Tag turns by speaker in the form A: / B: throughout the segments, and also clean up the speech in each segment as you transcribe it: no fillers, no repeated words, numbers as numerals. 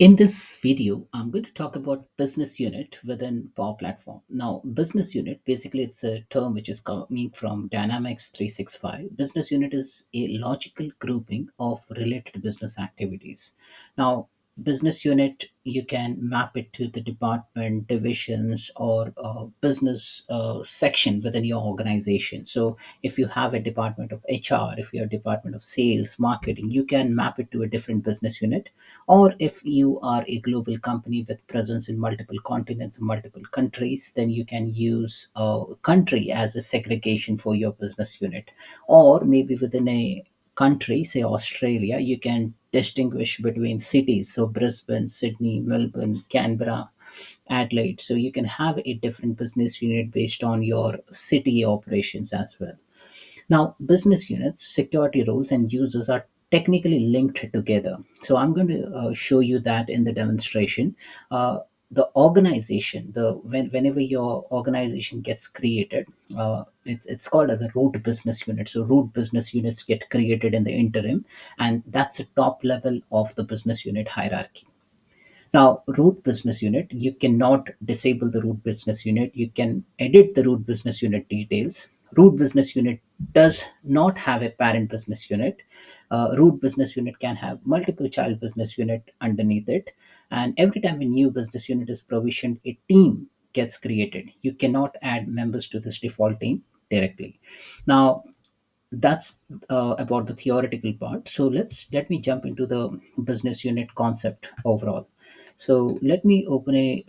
A: In this video, I'm going to talk about business unit within Power Platform. Now, business unit, basically it's a term which is coming from Dynamics 365. Business unit is a logical grouping of related business activities. Now, business unit, you can map it to the department, divisions, or business section within your organization. So if you have a department of HR, if you're a department of sales, marketing, you can map it to a different business unit. Or if you are a global company with presence in multiple continents, multiple countries, then you can use a country as a segregation for your business unit. Or maybe within a country, say Australia, you can distinguish between cities. So Brisbane, Sydney, Melbourne, Canberra, Adelaide. So you can have a different business unit based on your city operations as well. Now, business units, security roles, and users are technically linked together. So I'm going to show you that in the demonstration. The organization, whenever your organization gets created, it's called as a root business unit. So root business units get created in the interim, and that's the top level of the business unit hierarchy. Now, root business unit, you cannot disable the root business unit. You can edit the root business unit details. Root business unit does not have a parent business unit. Root business unit can have multiple child business unit underneath it. And every time a new business unit is provisioned, a team gets created. You cannot add members to this default team directly. Now, that's about the theoretical part. So let me jump into the business unit concept overall. So let me open a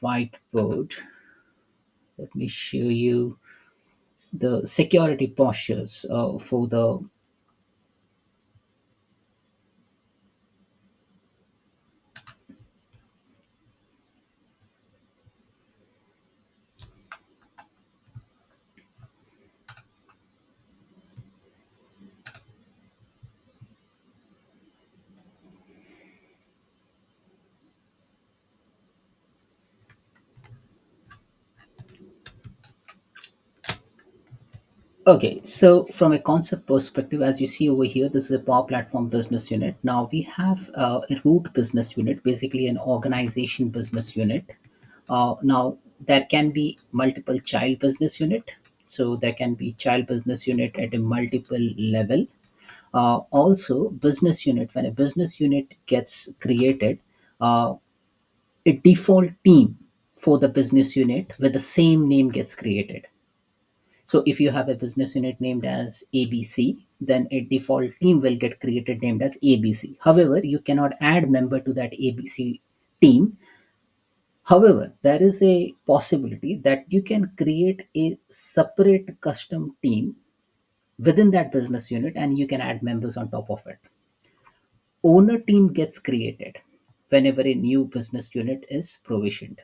A: whiteboard. Let me show you the security postures for the. Okay, so from a concept perspective, as you see over here, this is a Power Platform business unit. Now we have a root business unit, basically an organization business unit. Now there can be multiple child business unit. So there can be child business unit at a multiple level. Also, business unit, when a business unit gets created, uh, a default team for the business unit with the same name gets created. So if you have a business unit named as ABC, then a default team will get created named as ABC. However, you cannot add member to that ABC team. However, there is a possibility that you can create a separate custom team within that business unit and you can add members on top of it. Owner team gets created whenever a new business unit is provisioned.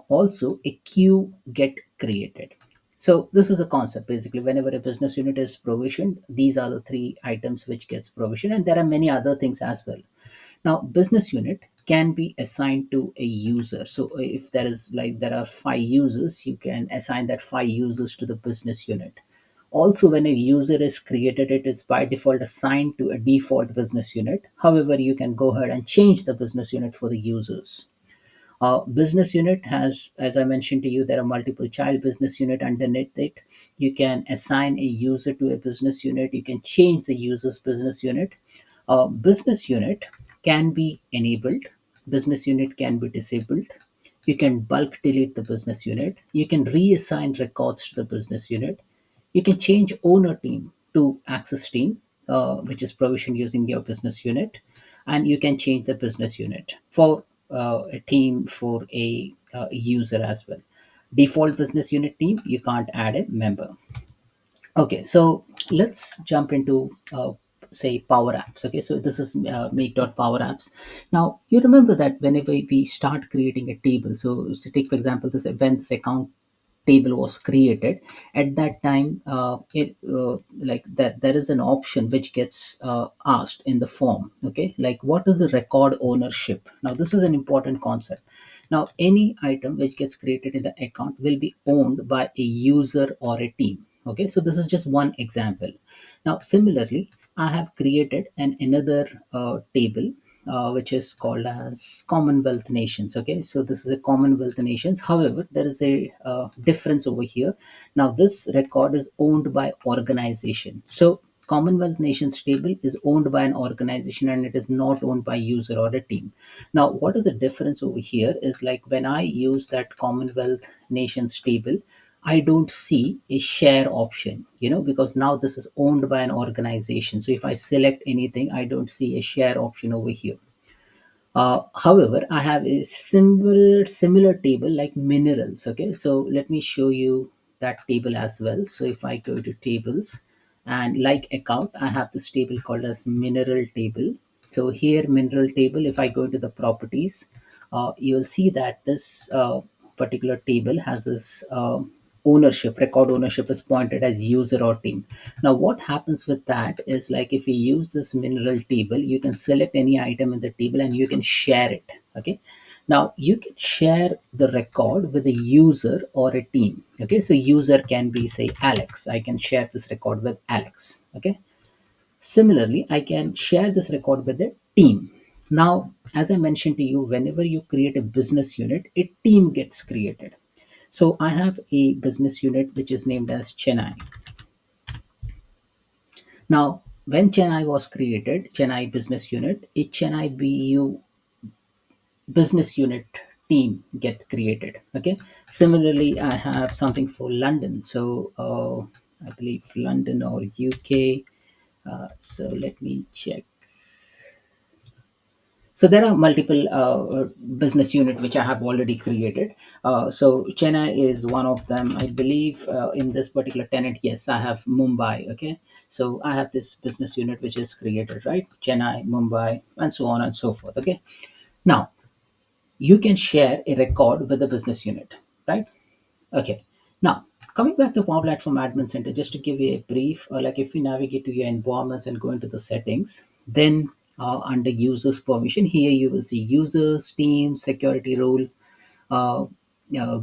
A: Also, a queue get created. So this is a concept. Basically, whenever a business unit is provisioned, these are the three items which gets provisioned, and there are many other things as well. Now, business unit can be assigned to a user. So if there are five users, you can assign that five users to the business unit. Also, when a user is created, it is by default assigned to a default business unit. However, you can go ahead and change the business unit for the users. Business unit has, as I mentioned to you, there are multiple child business unit underneath it. You can assign a user to a business unit. You can change the user's business unit. Business unit can be enabled. Business unit can be disabled. You can bulk delete the business unit. You can reassign records to the business unit. You can change owner team to access team, which is provisioned using your business unit, and you can change the business unit for a team for a user as well. Default business unit team, you can't add a member. Okay, so let's jump into say Power Apps. Okay, so this is Power Apps. Now you remember that whenever we start creating a table, so take for example this when this account table was created, at that time it like that there is an option which gets asked in the form. Okay, like what is the record ownership? Now this is an important concept. Now any item which gets created in the account will be owned by a user or a team. Okay, so this is just one example. Now similarly, I have created another table. which is called as Commonwealth nations. Okay, so this is a Commonwealth nations. However, there is a difference over here. Now, this record is owned by organization. So, Commonwealth nations table is owned by an organization and it is not owned by user or a team. Now, what is the difference over here is like when I use that Commonwealth nations table, I don't see a share option, because now this is owned by an organization. So if I select anything, I don't see a share option over here. However, I have a similar table like minerals. Okay, so let me show you that table as well. So if I go to tables and like account, I have this table called as mineral table. So here mineral table, if I go to the properties, you'll see that this particular table has this ownership, record ownership is pointed as user or team. Now what happens with that is like if you use this mineral table, you can select any item in the table and you can share it. Okay, now you can share the record with a user or a team. Okay, so user can be say Alex, I can share this record with Alex. Okay, similarly I can share this record with a team. Now as I mentioned to you, whenever you create a business unit, a team gets created. So I have a business unit which is named as Chennai. Now, when Chennai was created, Chennai business unit, a Chennai BU business unit team get created. Okay. Similarly, I have something for London. So I believe London or UK. So let me check. So there are multiple business unit which I have already created. So Chennai is one of them, I believe. In this particular tenant, yes, I have Mumbai. Okay, so I have this business unit which is created, right? Chennai, Mumbai, and so on and so forth. Okay, now you can share a record with the business unit, right? Okay. Now, coming back to Power Platform Admin Center, just to give you a brief, like if you navigate to your environments and go into the settings, then under users permission, here you will see users, teams, security role, uh,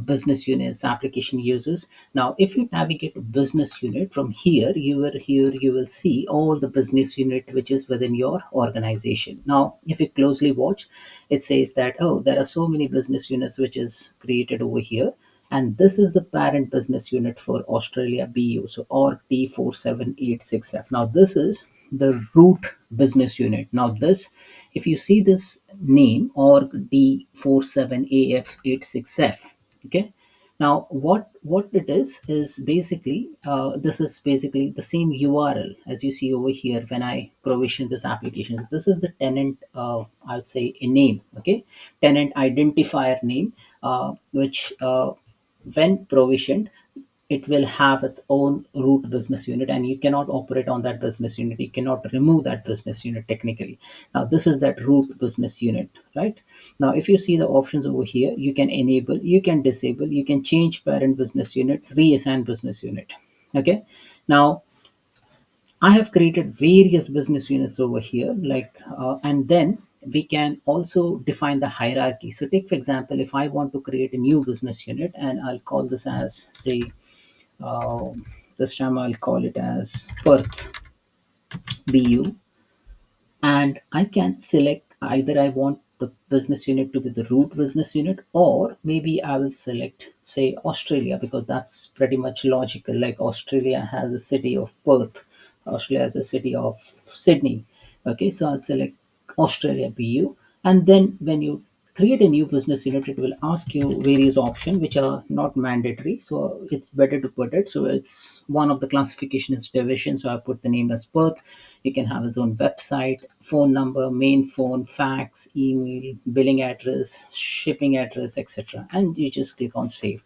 A: business units, application users. Now, if you navigate to business unit from here you will see all the business unit which is within your organization. Now, if you closely watch, it says that there are so many business units which is created over here, and this is the parent business unit for Australia BU. So org T4786F. Now this is the root business unit. Now this, if you see this name org D47AF86F, okay. Now what it is basically this is basically the same URL as you see over here when I provision this application. This is the tenant, I'd say a name, okay, tenant identifier name, which when provisioned, it will have its own root business unit and you cannot operate on that business unit. You cannot remove that business unit technically. Now this is that root business unit, right? Now if you see the options over here, you can enable, you can disable, you can change parent business unit, reassign business unit. Okay, now I have created various business units over here, like, and then we can also define the hierarchy. So, take for example, if I want to create a new business unit, and I'll call this as, say, uh, this time I'll call it as Perth BU, and I can select either I want the business unit to be the root business unit, or maybe I will select say Australia, because that's pretty much logical. Like Australia has a city of Perth, Australia has a city of Sydney. Okay, so I'll select Australia BU, and then when you create a new business unit, it will ask you various options which are not mandatory, so it's better to put it. So it's one of the classification is division, so I put the name as Perth. You can have his own website, phone number, main phone, fax, email, billing address, shipping address, etc., and you just click on save.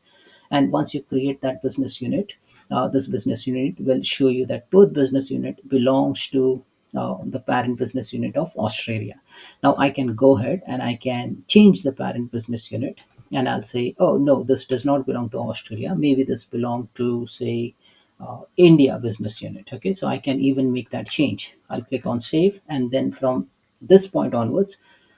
A: And once you create that business unit, this business unit will show you that both business unit belongs to the parent business unit of Australia. Now I can go ahead and I can change the parent business unit, and I'll say, oh no, this does not belong to Australia. Maybe this belong to say India business unit. Okay, so I can even make that change. I'll click on save, and then from this point onwards,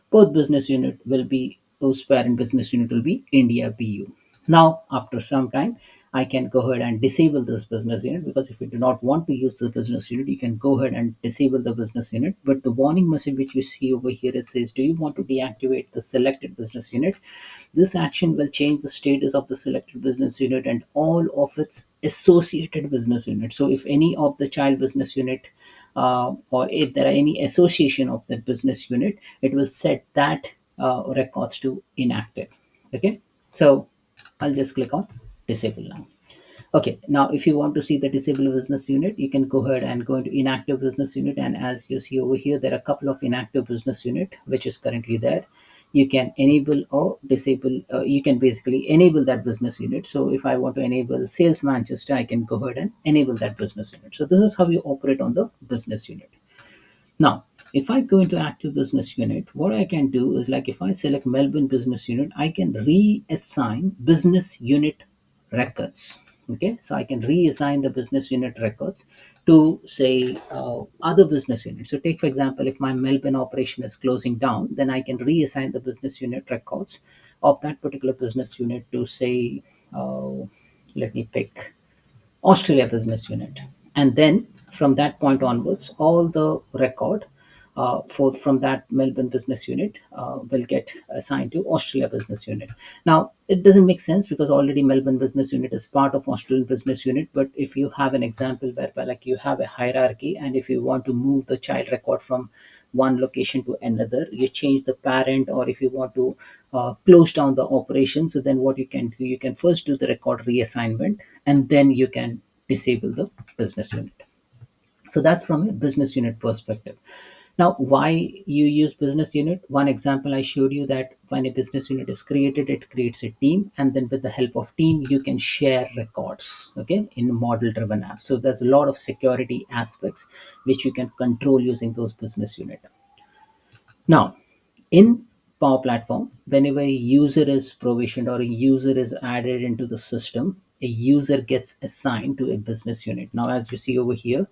A: both business unit will be, whose parent business unit will be India BU. Now, after some time, I can go ahead and disable this business unit, because if you do not want to use the business unit, you can go ahead and disable the business unit. But the warning message which you see over here, it says, do you want to deactivate the selected business unit? This action will change the status of the selected business unit and all of its associated business units. So if any of the child business unit, or if there are any association of that business unit, it will set that records to inactive. Okay, so I'll just click on disable now. Okay, now if you want to see the disabled business unit, you can go ahead and go into inactive business unit. And as you see over here, there are a couple of inactive business unit which is currently there. You can enable or disable, you can basically enable that business unit. So if I want to enable Sales Manchester, I can go ahead and enable that business unit. So this is how you operate on the business unit. Now, if I go into active business unit, what I can do is, like, if I select Melbourne business unit, I can reassign business unit records. Okay, so I can reassign the business unit records to, say, other business units. So take for example, if my Melbourne operation is closing down, then I can reassign the business unit records of that particular business unit to, say, let me pick Australia business unit. And then from that point onwards, all the record for from that Melbourne business unit will get assigned to Australia business unit. Now, it doesn't make sense because already Melbourne business unit is part of Australian business unit. But if you have an example whereby, like, you have a hierarchy, and if you want to move the child record from one location to another, you change the parent, or if you want to close down the operation, so then what you can do, you can first do the record reassignment, and then you can disable the business unit. So that's from a business unit perspective. Now, why you use business unit? One example I showed you, that when a business unit is created, it creates a team, and then with the help of team, you can share records, okay, in model driven apps. So there's a lot of security aspects which you can control using those business unit. Now, in Power Platform, whenever a user is provisioned or a user is added into the system, a user gets assigned to a business unit. Now, as you see over here,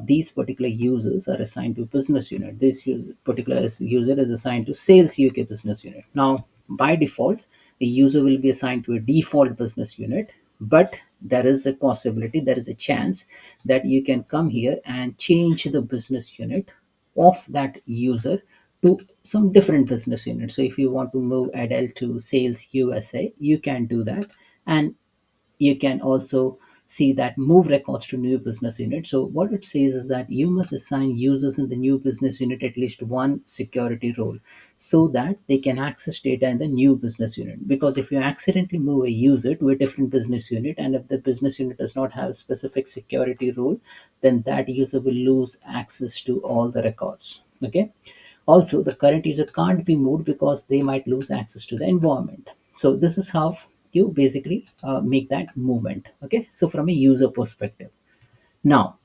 A: these particular users are assigned to business unit. This particular user is assigned to Sales UK business unit. Now, by default, a user will be assigned to a default business unit, but there is a possibility, there is a chance that you can come here and change the business unit of that user to some different business unit. So if you want to move Adele to Sales USA, you can do that. And you can also see that move records to new business unit. So what it says is that you must assign users in the new business unit at least one security role, so that they can access data in the new business unit. Because if you accidentally move a user to a different business unit, and if the business unit does not have a specific security role, then that user will lose access to all the records. Okay, also, the current user can't be moved because they might lose access to the environment. So this is how you basically make that movement. Okay, so from a user perspective. Now,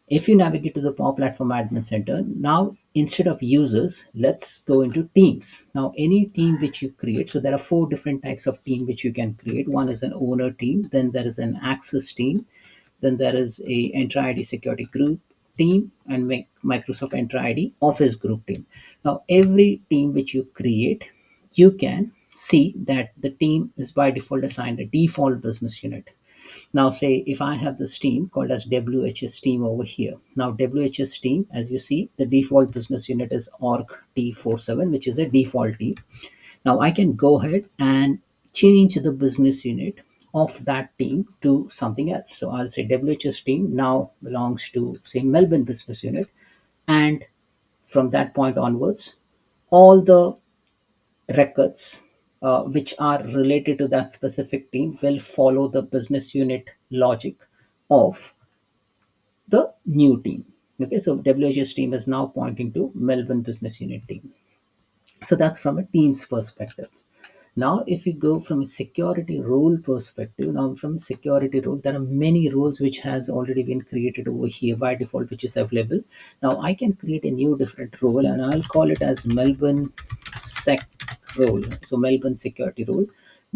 A: if you navigate to the Power Platform Admin Center, now instead of users, let's go into teams. Now, any team which you create, so there are four different types of team which you can create. One is an owner team, then there is an access team, then there is a Entra ID security group team, and Microsoft Entra ID office group team. Now, every team which you create, you can see that the team is by default assigned a default business unit. Now, say if I have this team called as WHS team over here. Now, WHS team, as you see, the default business unit is org T47, which is a default team. Now, I can go ahead and change the business unit of that team to something else. So I'll say WHS team now belongs to, say, Melbourne business unit. And from that point onwards, all the records which are related to that specific team will follow the business unit logic of the new team. Okay, so WHS team is now pointing to Melbourne business unit team. So that's from a team's perspective. Now, if you go from a security role perspective, now from a security role, there are many roles which has already been created over here by default, which is available. Now, I can create a new different role, and I'll call it as Melbourne Sec role. So Melbourne security role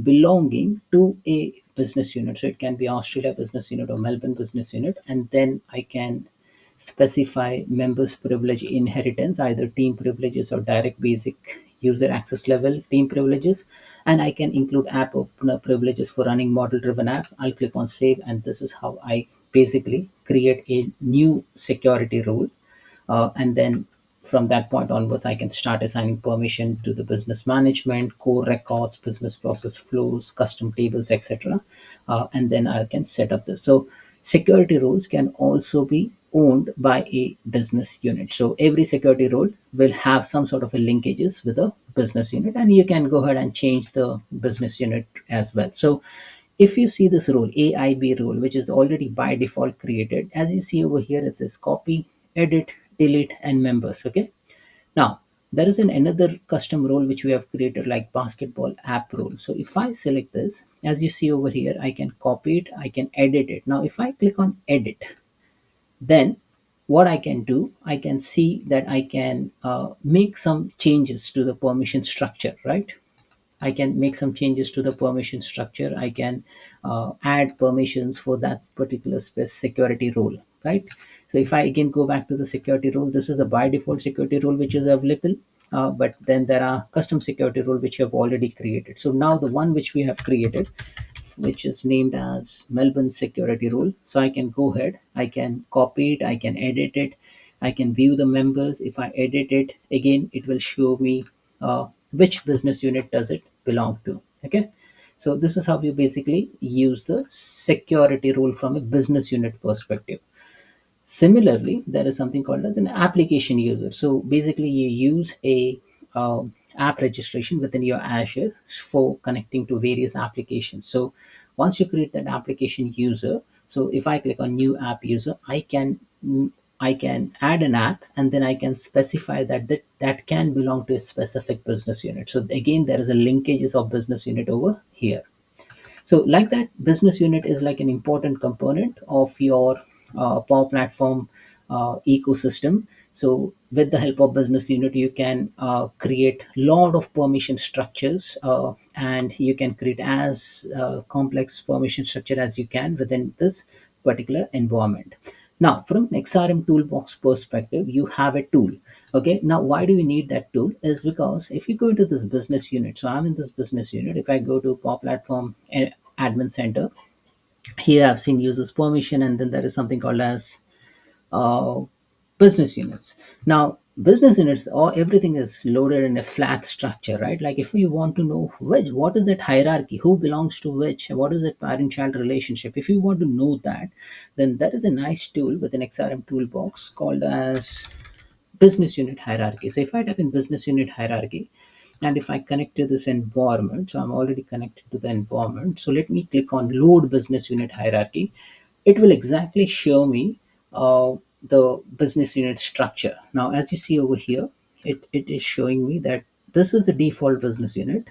A: belonging to a business unit. So it can be Australia business unit or Melbourne business unit, and then I can specify members privilege inheritance, either team privileges or direct basic user access level, team privileges, and I can include app opener privileges for running model driven app. I'll click on save, and this is how I basically create a new security rule. And then from that point onwards, I can start assigning permission to the business management, core records, business process flows, custom tables, etc. And then I can set up this. So security roles can also be owned by a business unit. So every security role will have some sort of a linkages with a business unit, and you can go ahead and change the business unit as well. So if you see this rule, AIB rule, which is already by default created, as you see over here, it says copy, edit, delete, and members. Okay. Now, there is another custom role which we have created, like basketball app role. So if I select this, as you see over here, I can copy it, I can edit it. Now, if I click on edit, then what I can do, I can see that I can make some changes to the permission structure, right? I can make some changes to the permission structure. I can add permissions for that particular security role, right? So if I again go back to the security role, this is a by default security role which is available. But then there are custom security role which you have already created. So now the one which we have created, which is named as Melbourne security role. So I can go ahead, I can copy it, I can edit it, I can view the members. If I edit it, again, it will show me which business unit does it belong to. Okay. So this is how you basically use the security role from a business unit perspective. Similarly, there is something called as an application user. So basically, you use a app registration within your Azure for connecting to various applications. So once you create that application user, so if I click on new app user, I can add an app, and then I can specify that can belong to a specific business unit. So again, there is a linkages of business unit over here. So, like that, business unit is like an important component of your Power Platform ecosystem. So, with the help of business unit, you can create lot of permission structures, and you can create as complex permission structure as you can within this particular environment. Now, from an XRM toolbox perspective, you have a tool. Okay. Now, why do we need that tool? Is because if you go into this business unit, so I'm in this business unit. If I go to Power Platform Admin Center, here I've seen users permission, and then there is something called as uh, business units. Now, business units, or everything is loaded in a flat structure, right? Like if you want to know which, what is that hierarchy, who belongs to which, what is that parent-child relationship, if you want to know that, then there is a nice tool with an XRM toolbox called as business unit hierarchy. So if I type in business unit hierarchy, and if I connect to this environment, so I'm already connected to the environment. So let me click on load business unit hierarchy. It will exactly show me the business unit structure. Now, as you see over here, it is showing me that this is the default business unit.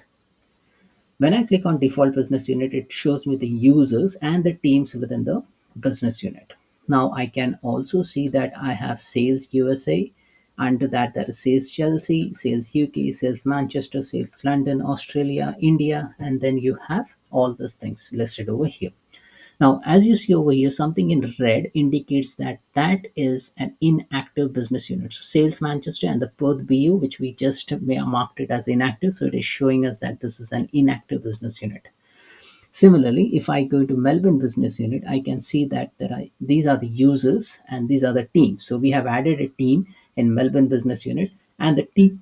A: When I click on default business unit, it shows me the users and the teams within the business unit. Now I can also see that I have sales USA. Under that, there is sales Chelsea, sales UK, sales Manchester, sales London, Australia, India, and then you have all these things listed over here. Now, as you see over here, something in red indicates that that is an inactive business unit. So, Sales Manchester and the Perth BU, which we just marked it as inactive, so it is showing us that this is an inactive business unit. Similarly, if I go to Melbourne business unit, I can see that these are the users and these are the teams. So we have added a team in Melbourne business unit, and the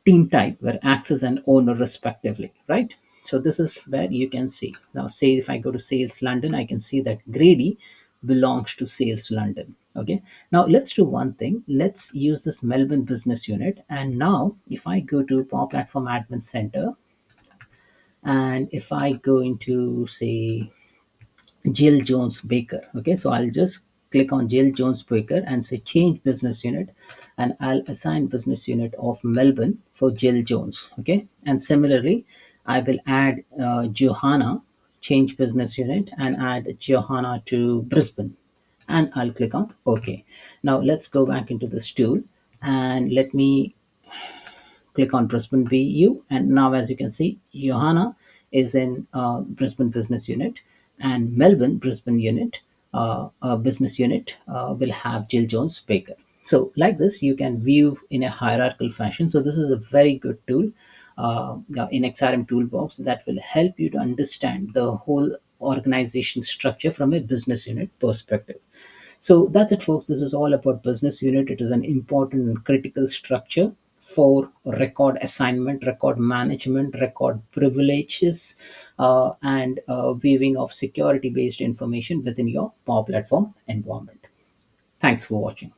A: team type were access and owner respectively, right? So this is where you can see. Now, say if I go to Sales London, I can see that Grady belongs to Sales London. Okay. Now let's do one thing. Let's use this Melbourne business unit. And now if I go to Power Platform Admin Center, and if I go into, say, Jill Jones Baker. Okay, so I'll just click on Jill Jones Baker and say change business unit, and I'll assign business unit of Melbourne for Jill Jones. Okay, and similarly, I will add Johanna, change business unit, and add Johanna to Brisbane, and I'll click on OK. Now let's go back into this tool, and let me click on Brisbane BU, and now as you can see, Johanna is in Brisbane business unit, and Melbourne Brisbane unit business unit will have Jill Jones Baker. So like this, you can view in a hierarchical fashion. So this is a very good tool in XRM Toolbox that will help you to understand the whole organization structure from a business unit perspective. So that's it, folks. This is all about business unit. It is an important and critical structure for record assignment, record management, record privileges, and viewing of security based information within your Power Platform environment. Thanks for watching.